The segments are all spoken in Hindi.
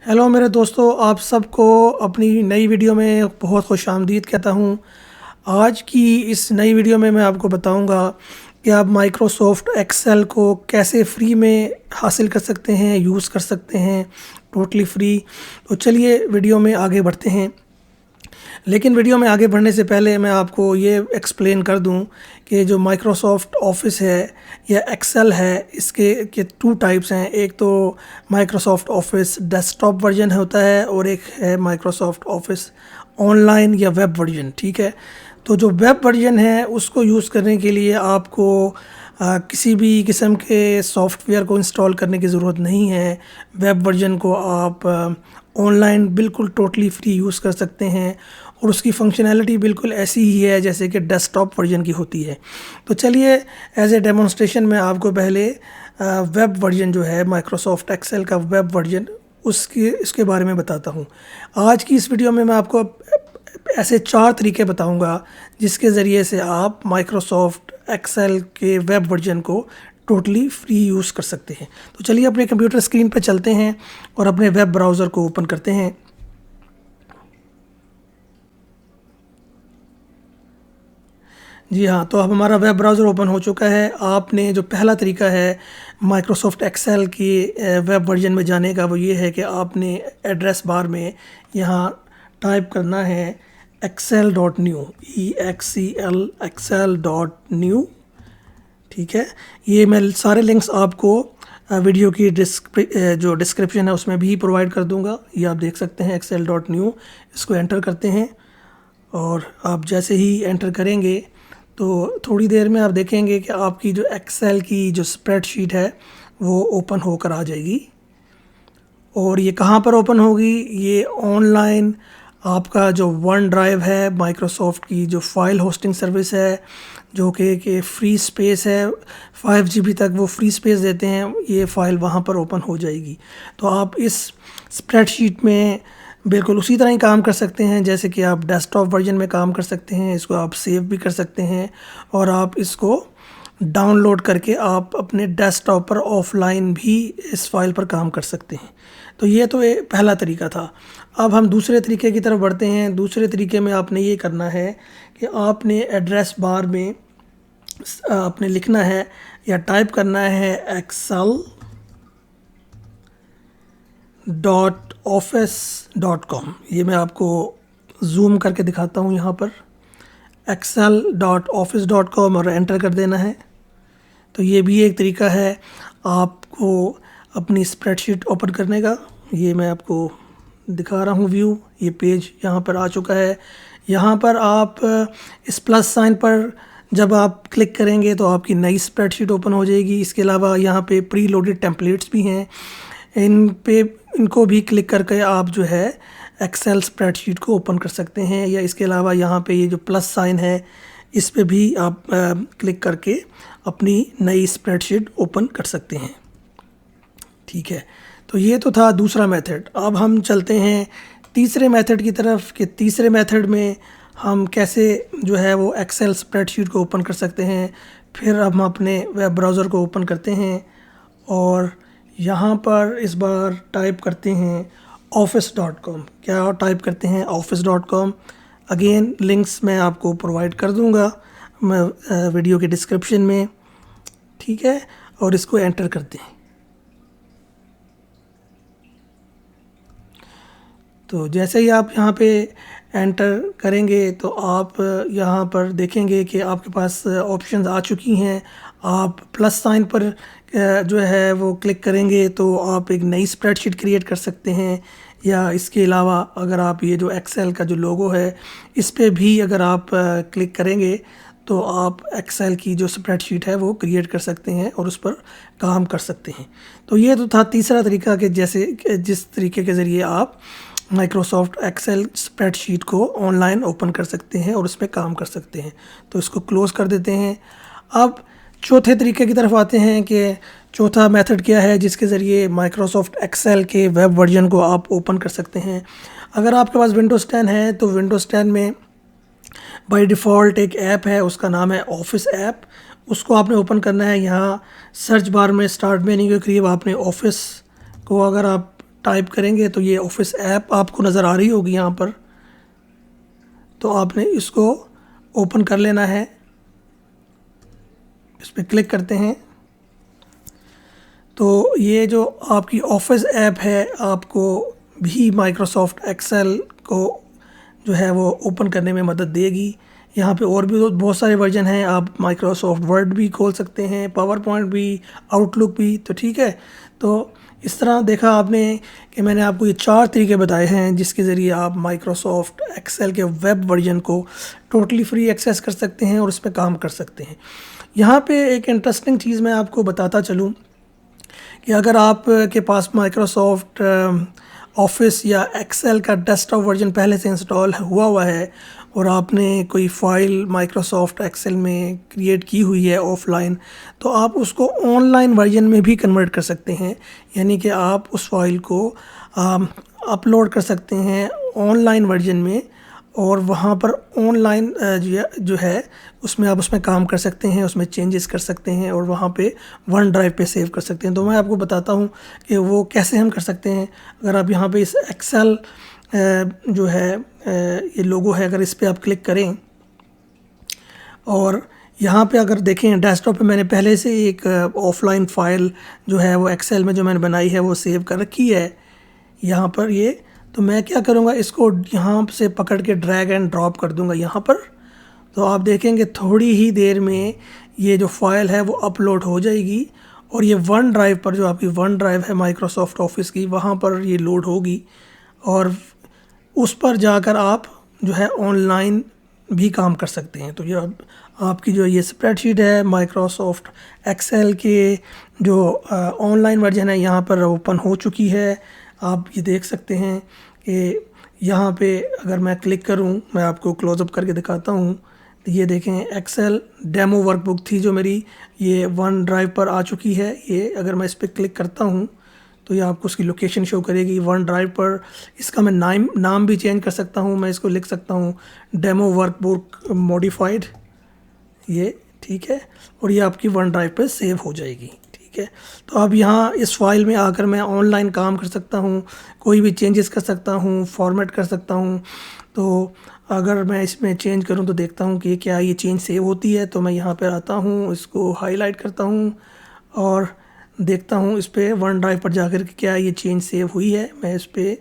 हेलो मेरे दोस्तों, आप सबको अपनी नई वीडियो में बहुत खुशामदीद कहता हूँ। आज की इस नई वीडियो में मैं आपको बताऊँगा कि आप माइक्रोसॉफ्ट एक्सेल को कैसे फ्री में हासिल कर सकते हैं, यूज़ कर सकते हैं, टोटली फ्री। तो चलिए वीडियो में आगे बढ़ते हैं। लेकिन वीडियो में आगे बढ़ने से पहले मैं आपको ये एक्सप्लेन कर दूं कि जो माइक्रोसॉफ्ट ऑफिस है या एक्सेल है, इसके के टू टाइप्स हैं। एक तो माइक्रोसॉफ्ट ऑफिस डेस्कटॉप वर्जन होता है और एक है माइक्रोसॉफ्ट ऑफिस ऑनलाइन या वेब वर्जन। ठीक है, तो जो वेब वर्जन है उसको यूज़ करने के लिए आपको किसी भी किस्म के सॉफ्टवेयर को इंस्टॉल करने की ज़रूरत नहीं है। वेब वर्जन को आप ऑनलाइन बिल्कुल टोटली फ्री यूज़ कर सकते हैं और उसकी फंक्शनैलिटी बिल्कुल ऐसी ही है जैसे कि डेस्कटॉप वर्जन की होती है। तो चलिए एज ए डेमोन्स्ट्रेशन मैं आपको पहले वेब वर्जन जो है माइक्रोसॉफ्ट एक्सेल का वेब वर्जन इसके बारे में बताता हूँ। आज की इस वीडियो में मैं आपको ऐसे 4 तरीके बताऊंगा जिसके ज़रिए से आप माइक्रोसॉफ्ट एक्सेल के वेब वर्जन को टोटली फ्री यूज़ कर सकते हैं। तो चलिए अपने कंप्यूटर स्क्रीन पर चलते हैं और अपने वेब ब्राउज़र को ओपन करते हैं। जी हाँ, तो अब हमारा वेब ब्राउज़र ओपन हो चुका है। आपने जो पहला तरीका है माइक्रोसॉफ्ट एक्सेल की वेब वर्जन में जाने का, वो ये है कि आपने एड्रेस बार में यहाँ टाइप करना है excel.new, excel.new। ठीक है, ये मैं सारे लिंक्स आपको वीडियो की जो डिस्क्रिप्शन है उसमें भी प्रोवाइड कर दूंगा। ये आप देख सकते हैं excel.new। इसको एंटर करते हैं और आप जैसे ही एंटर करेंगे तो थोड़ी देर में आप देखेंगे कि आपकी जो एक्सेल की जो स्प्रेडशीट है वो ओपन होकर आ जाएगी। और ये कहाँ पर ओपन होगी? ये ऑनलाइन आपका जो वन ड्राइव है, माइक्रोसॉफ्ट की जो फाइल होस्टिंग सर्विस है, जो कि फ्री स्पेस है, 5 GB तक वो फ्री स्पेस देते हैं। ये फ़ाइल वहाँ पर ओपन हो जाएगी। तो आप इस स्प्रेडशीट में बिल्कुल उसी तरह ही काम कर सकते हैं जैसे कि आप डेस्कटॉप वर्जन में काम कर सकते हैं। इसको आप सेव भी कर सकते हैं और आप इसको डाउनलोड करके आप अपने डेस्कटॉप पर ऑफलाइन भी इस फाइल पर काम कर सकते हैं। तो ये तो पहला तरीका था। अब हम दूसरे तरीके की तरफ बढ़ते हैं। दूसरे तरीके में आपने ये करना है कि आपने एड्रेस बार में आपने लिखना है या टाइप करना है excel.office.com। ये मैं आपको जूम करके दिखाता हूँ यहाँ पर, excel.office.com, और एंटर कर देना है। तो ये भी एक तरीका है आपको अपनी स्प्रेडशीट ओपन करने का। ये मैं आपको दिखा रहा हूँ व्यू। ये पेज यहाँ पर आ चुका है। यहाँ पर आप इस प्लस साइन पर जब आप क्लिक करेंगे तो आपकी नई स्प्रेडशीट ओपन हो जाएगी। इसके अलावा यहाँ पे प्री लोडेड टेम्पलेट्स भी हैं, इनको भी क्लिक करके आप जो है एक्सेल स्प्रेडशीट को ओपन कर सकते हैं। या इसके अलावा यहाँ पे ये जो प्लस साइन है इस पे भी आप क्लिक करके अपनी नई स्प्रेडशीट ओपन कर सकते हैं। ठीक है, तो ये तो था दूसरा मेथड। अब हम चलते हैं तीसरे मेथड की तरफ कि तीसरे मेथड में हम कैसे जो है वो एक्सेल स्प्रेडशीट को ओपन कर सकते हैं। फिर हम अपने वेब ब्राउज़र को ओपन करते हैं और यहाँ पर इस बार टाइप करते हैं office.com। क्या टाइप करते हैं? office.com। अगेन लिंक्स मैं आपको प्रोवाइड कर दूँगा मैं वीडियो के डिस्क्रिप्शन में। ठीक है, और इसको एंटर करते हैं। तो जैसे ही आप यहाँ पे एंटर करेंगे तो आप यहाँ पर देखेंगे कि आपके पास ऑप्शंस आ चुकी हैं। आप प्लस साइन पर जो है वो क्लिक करेंगे तो आप एक नई स्प्रेडशीट क्रिएट कर सकते हैं। या इसके अलावा अगर आप ये जो एक्सेल का जो लोगो है इस पर भी अगर आप क्लिक करेंगे तो आप एक्सेल की जो स्प्रेडशीट है वो क्रिएट कर सकते हैं और उस पर काम कर सकते हैं। तो ये तो था तीसरा तरीका कि जैसे जिस तरीके के ज़रिए आप माइक्रोसॉफ्ट एक्सेल स्प्रेडशीट को ऑनलाइन ओपन कर सकते हैं और उस पर काम कर सकते हैं। तो इसको क्लोज़ कर देते हैं। अब चौथे तरीके की तरफ आते हैं कि चौथा मेथड क्या है जिसके ज़रिए माइक्रोसॉफ्ट एक्सेल के वेब वर्जन को आप ओपन कर सकते हैं। अगर आपके पास विंडोज़ 10 है तो विंडोज़ 10 में बाय डिफ़ॉल्ट एक ऐप है, उसका नाम है ऑफिस ऐप। उसको आपने ओपन करना है। यहाँ सर्च बार में स्टार्ट मेन्यू के करीब आपने ऑफिस को अगर आप टाइप करेंगे तो ये ऑफिस ऐप आपको नज़र आ रही होगी यहाँ पर। तो आपने इसको ओपन कर लेना है, इस पर क्लिक करते हैं तो ये जो आपकी ऑफिस ऐप है आपको भी माइक्रोसॉफ्ट एक्सेल को जो है वो ओपन करने में मदद देगी। यहाँ पे और भी बहुत सारे वर्जन हैं, आप माइक्रोसॉफ्ट वर्ड भी खोल सकते हैं, पावर पॉइंट भी, आउटलुक भी। तो ठीक है, तो इस तरह देखा आपने कि मैंने आपको ये 4 तरीके बताए हैं जिसके ज़रिए आप माइक्रोसॉफ्ट एक्सेल के वेब वर्जन को टोटली फ्री एक्सेस कर सकते हैं और उस पर काम कर सकते हैं। यहाँ पे एक इंटरेस्टिंग चीज़ मैं आपको बताता चलूँ कि अगर आप के पास माइक्रोसॉफ्ट ऑफिस या एक्सेल का डेस्कटॉप वर्जन पहले से इंस्टॉल हुआ है और आपने कोई फ़ाइल माइक्रोसॉफ्ट एक्सेल में क्रिएट की हुई है ऑफलाइन, तो आप उसको ऑनलाइन वर्जन में भी कन्वर्ट कर सकते हैं। यानी कि आप उस फाइल को अपलोड कर सकते हैं ऑनलाइन वर्जन में और वहाँ पर ऑनलाइन जो है उसमें आप उसमें काम कर सकते हैं, उसमें चेंजेस कर सकते हैं और वहाँ पे वन ड्राइव पे सेव कर सकते हैं। तो मैं आपको बताता हूँ कि वो कैसे हम कर सकते हैं। अगर आप यहाँ पे इस एक्सेल जो है ये लोगो है, अगर इस पर आप क्लिक करें और यहाँ पे अगर देखें डेस्कटॉप पे मैंने पहले से एक ऑफलाइन फ़ाइल जो है वो एक्सेल में जो मैंने बनाई है वो सेव कर रखी है यहाँ पर ये। तो मैं क्या करूँगा, इसको यहाँ से पकड़ के ड्रैग एंड ड्रॉप कर दूँगा यहाँ पर। तो आप देखेंगे थोड़ी ही देर में ये जो फ़ाइल है वो अपलोड हो जाएगी और ये वन ड्राइव पर, जो आपकी वन ड्राइव है माइक्रोसॉफ्ट ऑफिस की, वहाँ पर ये लोड होगी और उस पर जाकर आप जो है ऑनलाइन भी काम कर सकते हैं। तो ये आपकी जो ये स्प्रेडशीट है माइक्रोसॉफ्ट एक्सेल के जो ऑनलाइन वर्जन है यहाँ पर ओपन हो चुकी है। आप ये देख सकते हैं कि यहाँ पे अगर मैं क्लिक करूँ, मैं आपको क्लोज़अप करके दिखाता हूँ, तो ये देखें एक्सेल डेमो वर्कबुक थी जो मेरी, ये वन ड्राइव पर आ चुकी है। ये अगर मैं इस पर क्लिक करता हूँ तो ये आपको उसकी लोकेशन शो करेगी वन ड्राइव पर। इसका मैं नाम भी चेंज कर सकता हूँ, मैं इसको लिख सकता हूँ डेमो वर्कबुक मॉडिफाइड, ये ठीक है, और ये आपकी वन ड्राइव पर सेव हो जाएगी। ठीक है, तो अब यहाँ इस फाइल में आकर मैं ऑनलाइन काम कर सकता हूँ, कोई भी चेंजेस कर सकता हूँ, फॉर्मेट कर सकता हूँ। तो अगर मैं इसमें चेंज करूँ तो देखता हूँ कि क्या ये चेंज सेव होती है। तो मैं यहाँ पर आता हूँ, इसको हाईलाइट करता हूँ और देखता हूँ इस पर वन ड्राइव पर जाकर के क्या ये चेंज सेव हुई है। मैं इस पर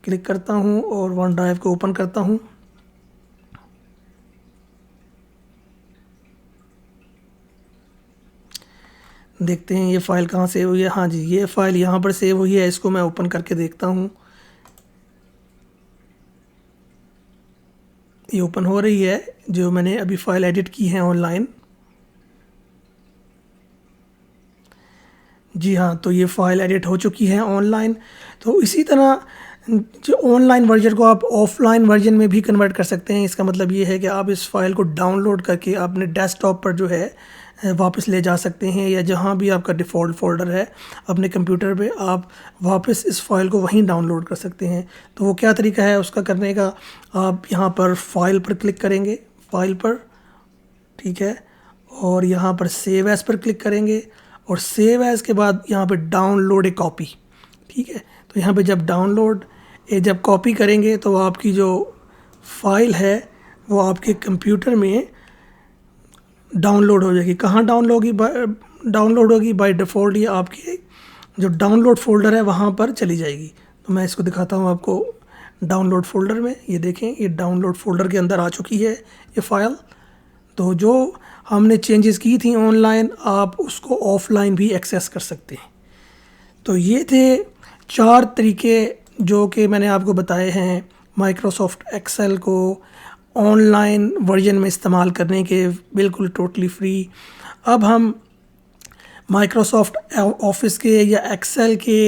क्लिक करता हूँ और वन ड्राइव को ओपन करता हूँ। देखते हैं ये फ़ाइल कहाँ सेव हुई है। हाँ जी, ये फ़ाइल यहाँ पर सेव हुई है, इसको मैं ओपन करके देखता हूँ। ये ओपन हो रही है जो मैंने अभी फ़ाइल एडिट की है ऑनलाइन। जी हाँ, तो ये फ़ाइल एडिट हो चुकी है ऑनलाइन। तो इसी तरह जो ऑनलाइन वर्जन को आप ऑफलाइन वर्जन में भी कन्वर्ट कर सकते हैं। इसका मतलब ये है कि आप इस फाइल को डाउनलोड करके अपने डेस्कटॉप पर जो है वापस ले जा सकते हैं, या जहाँ भी आपका डिफ़ॉल्ट फ़ोल्डर है अपने कंप्यूटर पे आप वापस इस फाइल को वहीं डाउनलोड कर सकते हैं। तो वो क्या तरीका है उसका करने का, आप यहाँ पर फाइल पर क्लिक करेंगे, फाइल पर, ठीक है, और यहाँ पर सेव एज़ पर क्लिक करेंगे और सेव एज़ के बाद यहाँ पे डाउनलोड ए कॉपी। ठीक है, तो यहाँ पे जब कॉपी करेंगे तो आपकी जो फाइल है वो आपके कंप्यूटर में डाउनलोड हो जाएगी। कहाँ डाउनलोड होगी बाय डिफ़ॉल्ट ये आपके जो डाउनलोड फ़ोल्डर है वहाँ पर चली जाएगी। तो मैं इसको दिखाता हूँ आपको डाउनलोड फ़ोल्डर में। ये देखें, ये डाउनलोड फ़ोल्डर के अंदर आ चुकी है ये फ़ाइल। तो जो हमने चेंजेस की थी ऑनलाइन, आप उसको ऑफलाइन भी एक्सेस कर सकते हैं। तो ये थे 4 तरीके जो कि मैंने आपको बताए हैं माइक्रोसॉफ्ट एक्सेल को ऑनलाइन वर्जन में इस्तेमाल करने के, बिल्कुल टोटली फ्री। अब हम माइक्रोसॉफ्ट ऑफिस के या एक्सेल के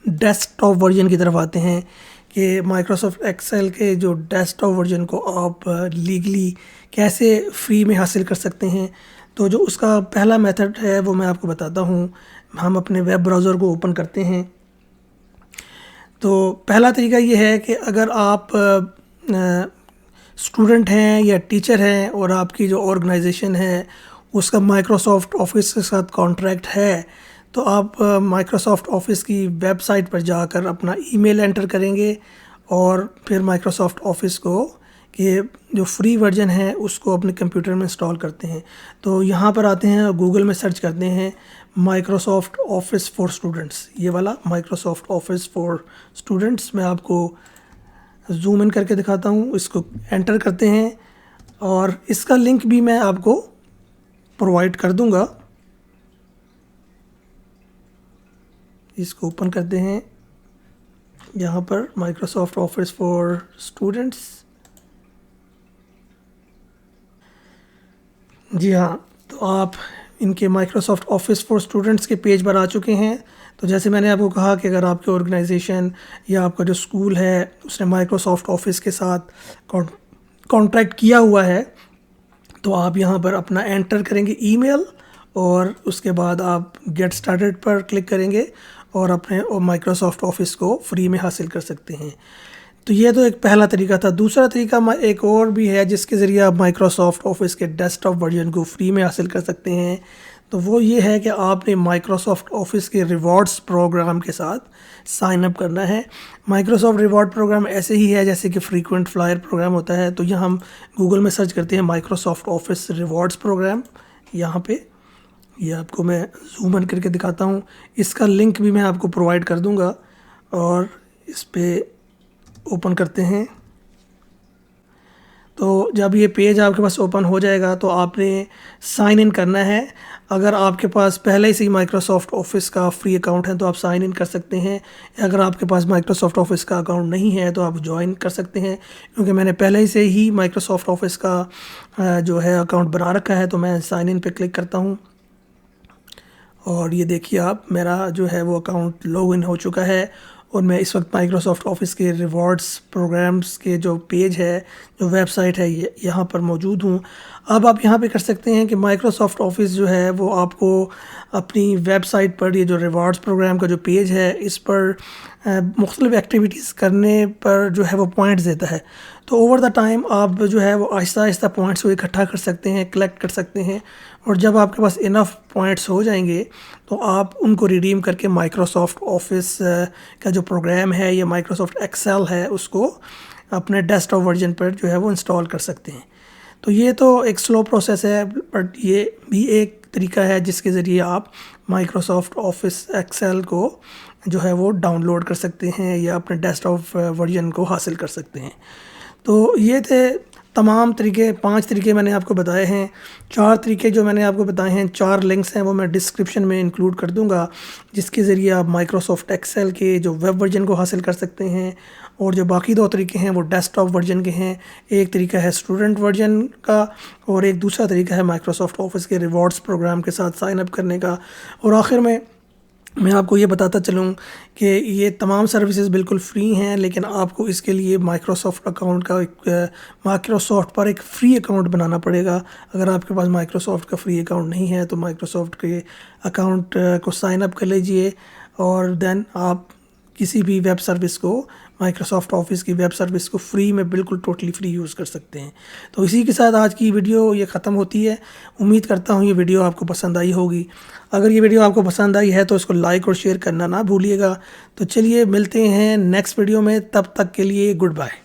डेस्कटॉप वर्जन की तरफ आते हैं कि माइक्रोसॉफ्ट एक्सेल के जो डेस्कटॉप वर्जन को आप लीगली कैसे फ्री में हासिल कर सकते हैं। तो जो उसका पहला मेथड है वो मैं आपको बताता हूँ। हम अपने वेब ब्राउज़र को ओपन करते हैं। तो पहला तरीका ये है कि अगर आप स्टूडेंट हैं या टीचर हैं और आपकी जो ऑर्गेनाइजेशन है उसका माइक्रोसॉफ्ट ऑफिस के साथ कॉन्ट्रैक्ट है, तो आप माइक्रोसॉफ्ट ऑफिस की वेबसाइट पर जाकर अपना ईमेल एंटर करेंगे और फिर माइक्रोसॉफ्ट ऑफिस को कि जो फ्री वर्जन है उसको अपने कंप्यूटर में इंस्टॉल करते हैं। तो यहाँ पर आते हैं और गूगल में सर्च करते हैं माइक्रोसॉफ्ट ऑफिस फॉर स्टूडेंट्स, ये वाला माइक्रोसॉफ्ट ऑफिस फॉर स्टूडेंट्स। मैं आपको जूम इन करके दिखाता हूँ। इसको एंटर करते हैं और इसका लिंक भी मैं आपको प्रोवाइड कर दूँगा। इसको ओपन करते हैं यहाँ पर माइक्रोसॉफ्ट ऑफिस फॉर स्टूडेंट्स। जी हाँ, तो आप इनके माइक्रोसॉफ्ट ऑफिस फॉर स्टूडेंट्स के पेज पर आ चुके हैं। तो जैसे मैंने आपको कहा कि अगर आपके ऑर्गेनाइजेशन या आपका जो स्कूल है उसने माइक्रोसॉफ्ट ऑफिस के साथ कॉन्ट्रैक्ट किया हुआ है तो आप यहाँ पर अपना एंटर करेंगे ईमेल और उसके बाद आप गेट स्टार्टेड पर क्लिक करेंगे और अपने माइक्रोसॉफ्ट ऑफिस को फ्री में हासिल कर सकते हैं। तो ये तो एक पहला तरीका था। दूसरा तरीका एक और भी है जिसके ज़रिए आप माइक्रोसॉफ्ट ऑफिस के डेस्कटॉप वर्जन को फ्री में हासिल कर सकते हैं। तो वो ये है कि आपने माइक्रोसॉफ्ट ऑफिस के रिवॉर्ड्स प्रोग्राम के साथ साइन अप करना है। माइक्रोसॉफ्ट रिवॉर्ड प्रोग्राम ऐसे ही है जैसे कि फ्रीक्वेंट फ्लायर प्रोग्राम होता है। तो यहाँ हम गूगल में सर्च करते हैं माइक्रोसॉफ्ट ऑफिस रिवॉर्ड्स प्रोग्राम। यहाँ पे ये आपको मैं जूम इन करके दिखाता हूँ। इसका लिंक भी मैं आपको प्रोवाइड कर दूँगा और इस पर ओपन करते हैं। तो जब ये पेज आपके पास ओपन हो जाएगा तो आपने साइन इन करना है। अगर आपके पास पहले से ही माइक्रोसॉफ्ट ऑफिस का फ्री अकाउंट है तो आप साइन इन कर सकते हैं। अगर आपके पास माइक्रोसॉफ्ट ऑफिस का अकाउंट नहीं है तो आप ज्वाइन कर सकते हैं, क्योंकि मैंने पहले से ही माइक्रोसॉफ्ट ऑफिस का जो है अकाउंट बना रखा है। तो मैं साइन इन पे क्लिक करता हूँ और ये देखिए आप, मेरा जो है वो अकाउंट लॉगिन हो चुका है और मैं इस वक्त माइक्रोसॉफ्ट ऑफिस के रिवॉर्ड्स प्रोग्राम्स के जो पेज है, जो वेबसाइट है, यहाँ पर मौजूद हूँ। अब आप यहाँ पे कर सकते हैं कि माइक्रोसॉफ्ट ऑफिस जो है वो आपको अपनी वेबसाइट पर ये जो रिवॉर्ड्स प्रोग्राम का जो पेज है इस पर मुख्तलिफ एक्टिविटीज़ करने पर जो है वो पॉइंट्स देता है। तो ओवर द टाइम आप जो है वो आहिस्ता आहिस्ता पॉइंट्स को इकट्ठा कर सकते हैं, कलेक्ट कर सकते हैं और जब आपके पास इनफ पॉइंट्स हो जाएंगे तो आप उनको रिडीम करके माइक्रोसॉफ्ट ऑफिस का जो प्रोग्राम है या माइक्रोसॉफ्ट एक्सेल है उसको अपने डेस्कटॉप वर्जन पर जो है वो इंस्टॉल कर सकते हैं। तो ये तो एक स्लो प्रोसेस है, बट ये भी एक तरीका है जिसके ज़रिए आप माइक्रोसॉफ्ट ऑफिस एक्सेल को जो है वो डाउनलोड कर सकते हैं या अपने डेस्कटॉप वर्जन को हासिल कर सकते हैं। तो ये थे तमाम तरीके, 5 तरीके मैंने आपको बताए हैं। 4 तरीके जो मैंने आपको बताए हैं, 4 लिंक्स हैं वो मैं डिस्क्रिप्शन में इंक्लूड कर दूंगा, जिसके ज़रिए आप माइक्रोसॉफ्ट एक्सेल के जो वेब वर्जन को हासिल कर सकते हैं। और जो बाकी 2 तरीके हैं वो डेस्कटॉप वर्जन के हैं। एक तरीका है स्टूडेंट वर्जन का और एक दूसरा तरीका है माइक्रोसॉफ्ट ऑफिस के रिवॉर्ड्स प्रोग्राम के साथ साइन अप करने का। और आखिर में मैं आपको ये बताता चलूँ कि ये तमाम सर्विसेज बिल्कुल फ्री हैं, लेकिन आपको इसके लिए माइक्रोसॉफ्ट अकाउंट का माइक्रोसॉफ्ट पर एक फ्री अकाउंट बनाना पड़ेगा। अगर आपके पास माइक्रोसॉफ्ट का फ्री अकाउंट नहीं है तो माइक्रोसॉफ्ट के अकाउंट को साइन अप कर लीजिए और देन आप किसी भी वेब सर्विस को, माइक्रोसॉफ्ट ऑफिस की वेब सर्विस को फ्री में बिल्कुल टोटली फ्री यूज़ कर सकते हैं। तो इसी के साथ आज की वीडियो ये ख़त्म होती है। उम्मीद करता हूँ ये वीडियो आपको पसंद आई होगी। अगर ये वीडियो आपको पसंद आई है तो इसको लाइक और शेयर करना ना भूलिएगा। तो चलिए मिलते हैं नेक्स्ट वीडियो में, तब तक के लिए गुड बाय।